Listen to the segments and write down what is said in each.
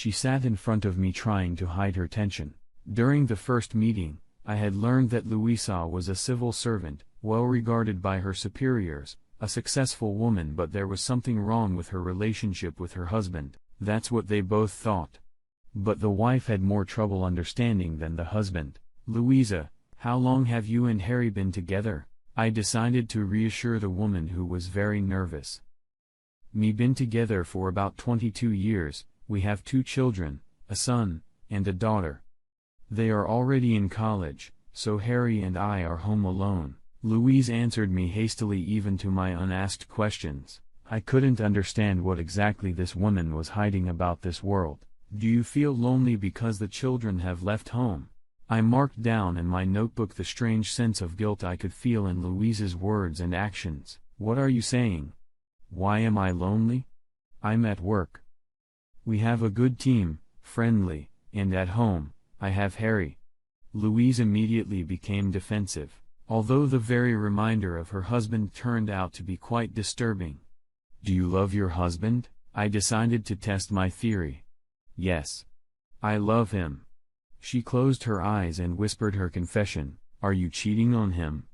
She sat in front of me trying to hide her tension. During the first meeting, I had learned that Louisa was a civil servant, well regarded by her superiors, a successful woman, but there was something wrong with her relationship with her husband. That's what they both thought. But the wife had more trouble understanding than the husband. "Louisa, how long have you and Harry been together?" I decided to reassure the woman who was very nervous. "Me been together for about 22 years, we have 2 children, a son, and a daughter. They are already in college, so Harry and I are home alone." Louise answered me hastily even to my unasked questions. I couldn't understand what exactly this woman was hiding about this world. "Do you feel lonely because the children have left home?" I marked down in my notebook the strange sense of guilt I could feel in Louise's words and actions. "What are you saying? Why am I lonely? I'm at work. We have a good team, friendly, and at home, I have Harry." Louise immediately became defensive, although the very reminder of her husband turned out to be quite disturbing. "Do you love your husband?" I decided to test my theory. "Yes. I love him." She closed her eyes and whispered her confession. "Are you cheating on him?"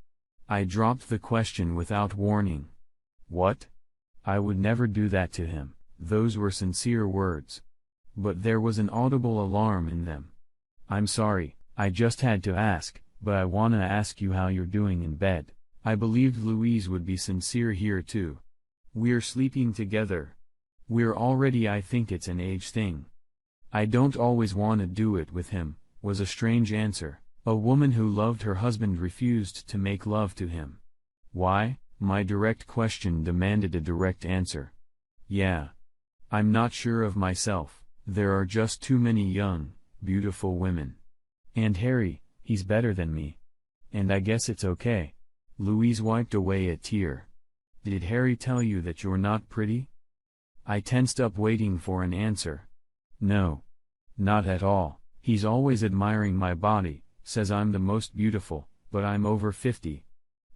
I dropped the question without warning. "What? I would never do that to him." Those were sincere words. But there was an audible alarm in them. "I'm sorry, I just had to ask, but I wanna ask you how you're doing in bed." I believed Louise would be sincere here too. "We're sleeping together. I think it's an age thing. I don't always wanna do it with him," was a strange answer. A woman who loved her husband refused to make love to him. Why? My direct question demanded a direct answer. "Yeah. I'm not sure of myself. There are just too many young, beautiful women. And Harry, he's better than me. And I guess it's okay." Louise wiped away a tear. "Did Harry tell you that you're not pretty?" I tensed up waiting for an answer. "No. Not at all. He's always admiring my body, says I'm the most beautiful, but I'm over 50.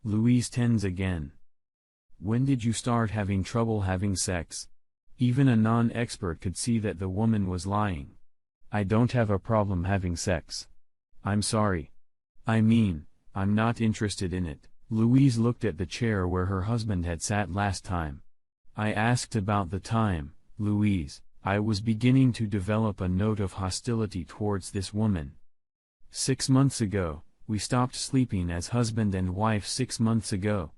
Louise tens again. "When did you start having trouble having sex?" Even a non-expert could see that the woman was lying. "I don't have a problem having sex. I'm sorry. I mean, I'm not interested in it." Louise looked at the chair where her husband had sat last time. I asked about the time. "Louise, I was beginning to develop a note of hostility towards this woman. 6 months ago, we stopped sleeping as husband and wife 6 months ago."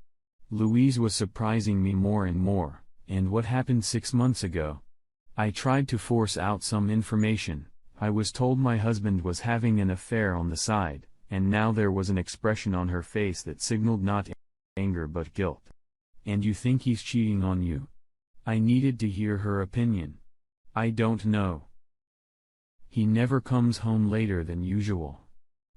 Louise was surprising me more and more. "And what happened 6 months ago?" I tried to force out some information. "I was told my husband was having an affair on the side," and now there was an expression on her face that signaled not anger but guilt. "And you think he's cheating on you?" I needed to hear her opinion. "I don't know. He never comes home later than usual.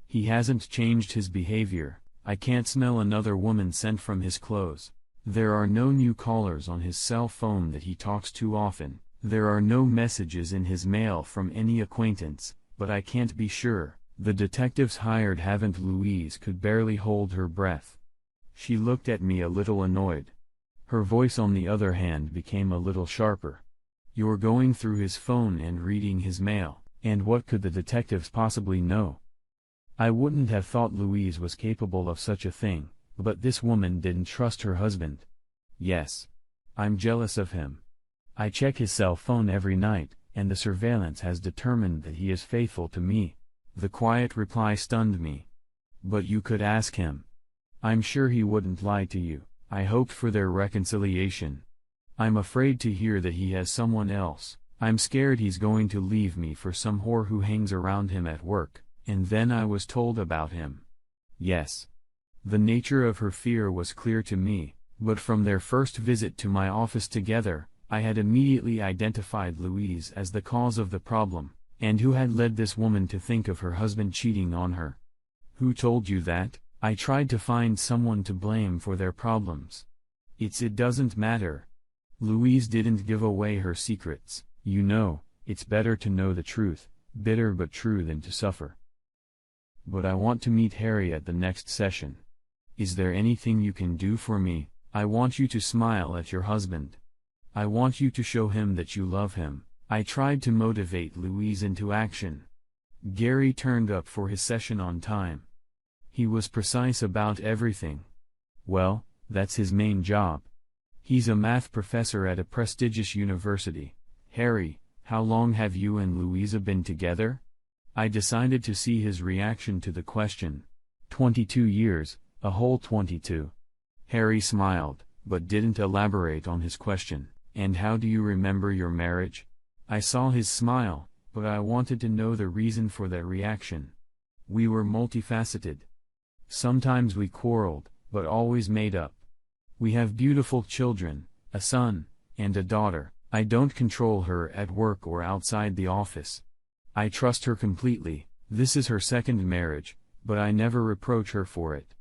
He hasn't changed his behavior. I can't smell another woman's scent from his clothes. There are no new callers on his cell phone that he talks too often. There are no messages in his mail from any acquaintance, but I can't be sure. The detectives hired haven't." Louise could barely hold her breath. She looked at me a little annoyed. Her voice on the other hand became a little sharper. "You're going through his phone and reading his mail, and what could the detectives possibly know?" I wouldn't have thought Louise was capable of such a thing, but this woman didn't trust her husband. "Yes. I'm jealous of him. I check his cell phone every night, and the surveillance has determined that he is faithful to me." The quiet reply stunned me. "But you could ask him. I'm sure he wouldn't lie to you." I hoped for their reconciliation. "I'm afraid to hear that he has someone else. I'm scared he's going to leave me for some whore who hangs around him at work." And then I was told about him. Yes. The nature of her fear was clear to me, but from their first visit to my office together, I had immediately identified Louise as the cause of the problem, and who had led this woman to think of her husband cheating on her. "Who told you that?" I tried to find someone to blame for their problems. It doesn't matter. Louise didn't give away her secrets. "You know, it's better to know the truth, bitter but true, than to suffer. But I want to meet Harry at the next session. Is there anything you can do for me? I want you to smile at your husband. I want you to show him that you love him. I tried to motivate Louise into action. Gary turned up for his session on time. He was precise about everything. Well, that's his main job. He's a math professor at a prestigious university. Harry, how long have you and Louisa been together? I decided to see his reaction to the question. 22 years, a whole 22. Harry smiled, but didn't elaborate on his question. And how do you remember your marriage? I saw his smile, but I wanted to know the reason for that reaction. We were multifaceted. Sometimes we quarreled, but always made up. We have beautiful children, a son, and a daughter. I don't control her at work or outside the office. I trust her completely. This is her second marriage, but I never reproach her for it.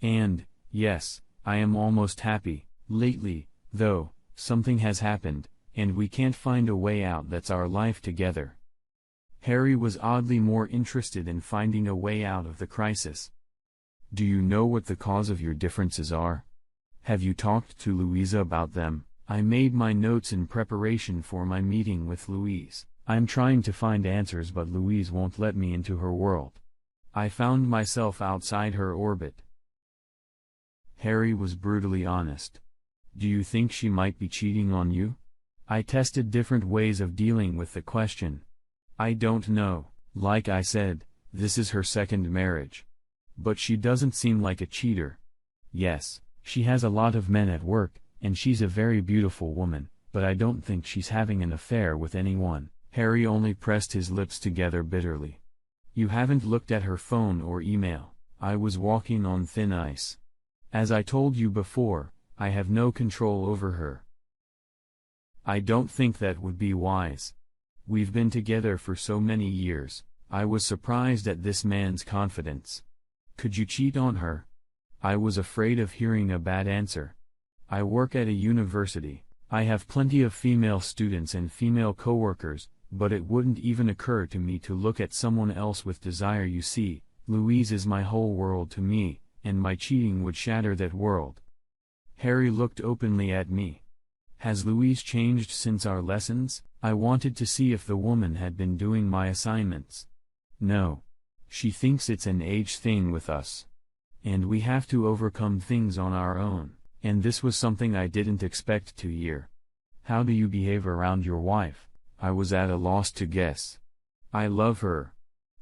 And, yes, I am almost happy. Lately, though, something has happened, and we can't find a way out. That's our life together. Harry was oddly more interested in finding a way out of the crisis. Do you know what the cause of your differences are? Have you talked to Louisa about them? I made my notes in preparation for my meeting with Louise. I'm trying to find answers, but Louise won't let me into her world. I found myself outside her orbit. Harry was brutally honest. Do you think she might be cheating on you? I tested different ways of dealing with the question. I don't know. Like I said, this is her second marriage. But she doesn't seem like a cheater. Yes, she has a lot of men at work, and she's a very beautiful woman, but I don't think she's having an affair with anyone. Harry only pressed his lips together bitterly. You haven't looked at her phone or email. I was walking on thin ice. As I told you before, I have no control over her. I don't think that would be wise. We've been together for so many years. I was surprised at this man's confidence. Could you cheat on her? I was afraid of hearing a bad answer. I work at a university. I have plenty of female students and female coworkers, but it wouldn't even occur to me to look at someone else with desire. You see, Louise is my whole world to me, and my cheating would shatter that world. Harry looked openly at me. Has Louise changed since our lessons? I wanted to see if the woman had been doing my assignments. No. She thinks it's an age thing with us. And we have to overcome things on our own, and this was something I didn't expect to hear. How do you behave around your wife? I was at a loss to guess. I love her.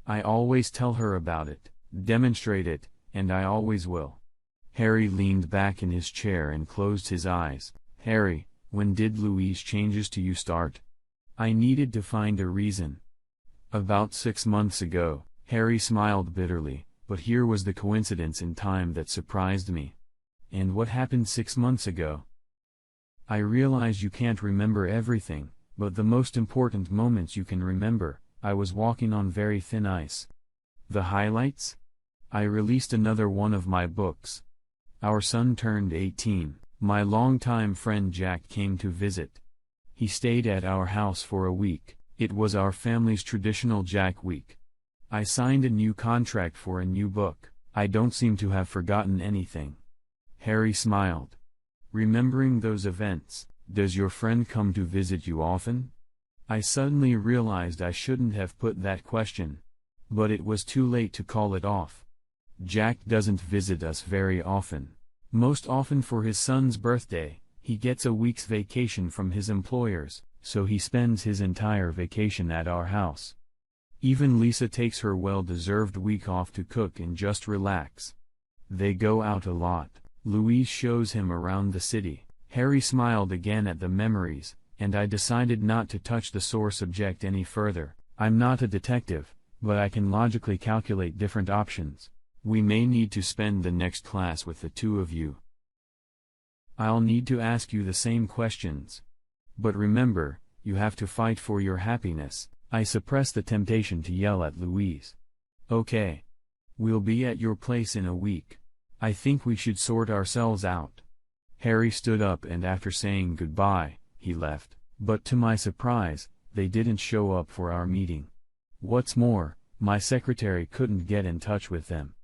I always tell her about it, demonstrate it, and I always will. Harry leaned back in his chair and closed his eyes. Harry, when did Louise changes to you start? I needed to find a reason. About 6 months ago. Harry smiled bitterly, but here was the coincidence in time that surprised me. And what happened 6 months ago? I realize you can't remember everything, but the most important moments you can remember. I was walking on very thin ice. The highlights? I released another one of my books. Our son turned 18. My longtime friend Jack came to visit. He stayed at our house for a week. It was our family's traditional Jack week. I signed a new contract for a new book. I don't seem to have forgotten anything. Harry smiled. Remembering those events, does your friend come to visit you often? I suddenly realized I shouldn't have put that question. But it was too late to call it off. Jack doesn't visit us very often. Most often for his son's birthday, he gets a week's vacation from his employers, so he spends his entire vacation at our house. Even Lisa takes her well-deserved week off to cook and just relax. They go out a lot. Louise shows him around the city. Harry smiled again at the memories, and I decided not to touch the sore subject any further. I'm not a detective, but I can logically calculate different options. We may need to spend the next class with the two of you. I'll need to ask you the same questions. But remember, you have to fight for your happiness. I suppressed the temptation to yell at Louise. Okay. We'll be at your place in a week. I think we should sort ourselves out. Harry stood up and after saying goodbye, he left. But to my surprise, they didn't show up for our meeting. What's more, my secretary couldn't get in touch with them.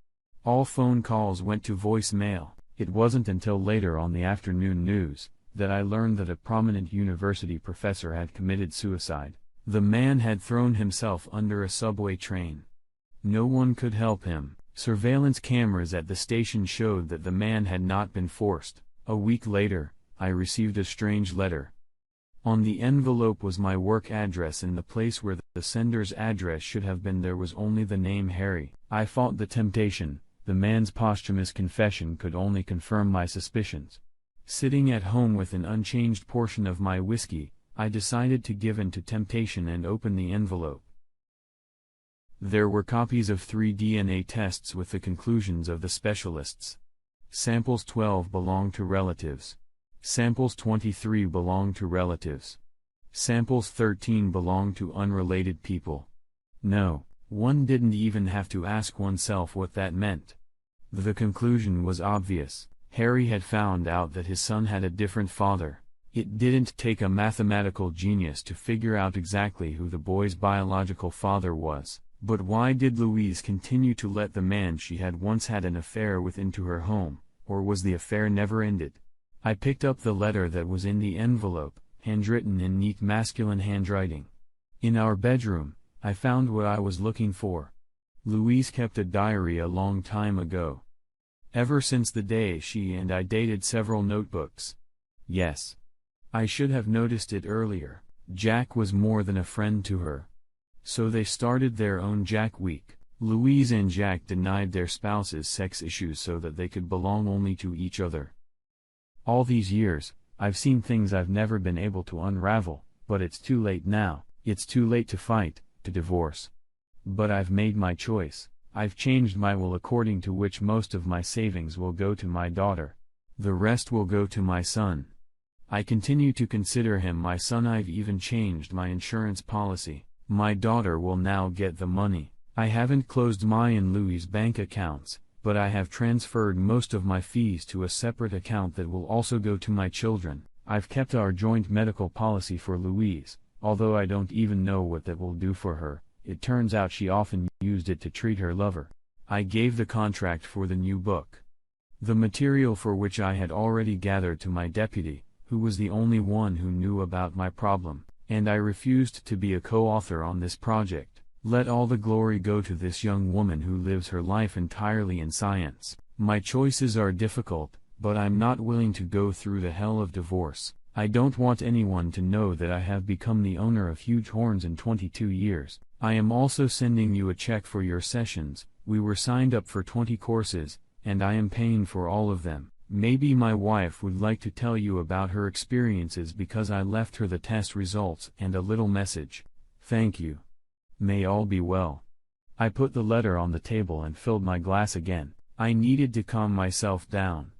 All phone calls went to voicemail. It wasn't until later on the afternoon news that I learned that a prominent university professor had committed suicide. The man had thrown himself under a subway train. No one could help him. Surveillance cameras at the station showed that the man had not been forced. A week later, I received a strange letter. On the envelope was my work address. In the place where the sender's address should have been there was only the name Harry. I fought the temptation. The man's posthumous confession could only confirm my suspicions. Sitting at home with an unchanged portion of my whiskey, I decided to give in to temptation and open the envelope. There were copies of 3 DNA tests with the conclusions of the specialists. Samples 12 belonged to relatives. Samples 23 belonged to relatives. Samples 13 belonged to unrelated people. No, one didn't even have to ask oneself what that meant. The conclusion was obvious. Harry had found out that his son had a different father. It didn't take a mathematical genius to figure out exactly who the boy's biological father was. But why did Louise continue to let the man she had once had an affair with into her home, or was the affair never ended? I picked up the letter that was in the envelope, handwritten in neat masculine handwriting. In our bedroom, I found what I was looking for. Louise kept a diary a long time ago. Ever since the day she and I dated, several notebooks. Yes. I should have noticed it earlier. Jack was more than a friend to her. So they started their own Jack Week. Louise and Jack denied their spouses' sex issues so that they could belong only to each other. All these years, I've seen things I've never been able to unravel, but it's too late now. It's too late to fight, to divorce. But I've made my choice. I've changed my will, according to which most of my savings will go to my daughter. The rest will go to my son. I continue to consider him my son. I've even changed my insurance policy. My daughter will now get the money. I haven't closed my and Louis' bank accounts, but I have transferred most of my fees to a separate account that will also go to my children. I've kept our joint medical policy for Louise, although I don't even know what that will do for her. It turns out she often used it to treat her lover. I gave the contract for the new book, the material for which I had already gathered, to my deputy, who was the only one who knew about my problem, and I refused to be a co-author on this project. Let all the glory go to this young woman who lives her life entirely in science. My choices are difficult, but I'm not willing to go through the hell of divorce. I don't want anyone to know that I have become the owner of huge horns in 22 years. I am also sending you a check for your sessions. We were signed up for 20 courses, and I am paying for all of them. Maybe my wife would like to tell you about her experiences because I left her the test results and a little message. Thank you. May all be well. I put the letter on the table and filled my glass again. I needed to calm myself down.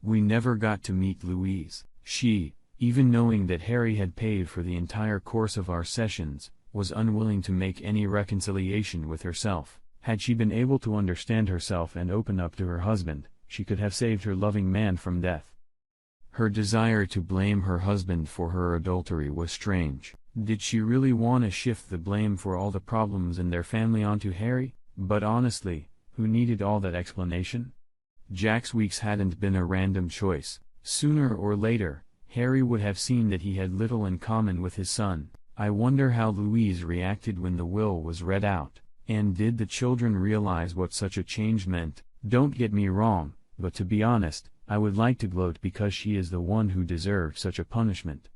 We never got to meet Louise. She, even knowing that Harry had paid for the entire course of our sessions, was unwilling to make any reconciliation with herself. Had she been able to understand herself and open up to her husband, she could have saved her loving man from death. Her desire to blame her husband for her adultery was strange. Did she really want to shift the blame for all the problems in their family onto Harry? But honestly, who needed all that explanation? Jack's weeks hadn't been a random choice. Sooner or later, Harry would have seen that he had little in common with his son. I wonder how Louise reacted when the will was read out, and did the children realize what such a change meant? Don't get me wrong, but to be honest, I would like to gloat because she is the one who deserved such a punishment.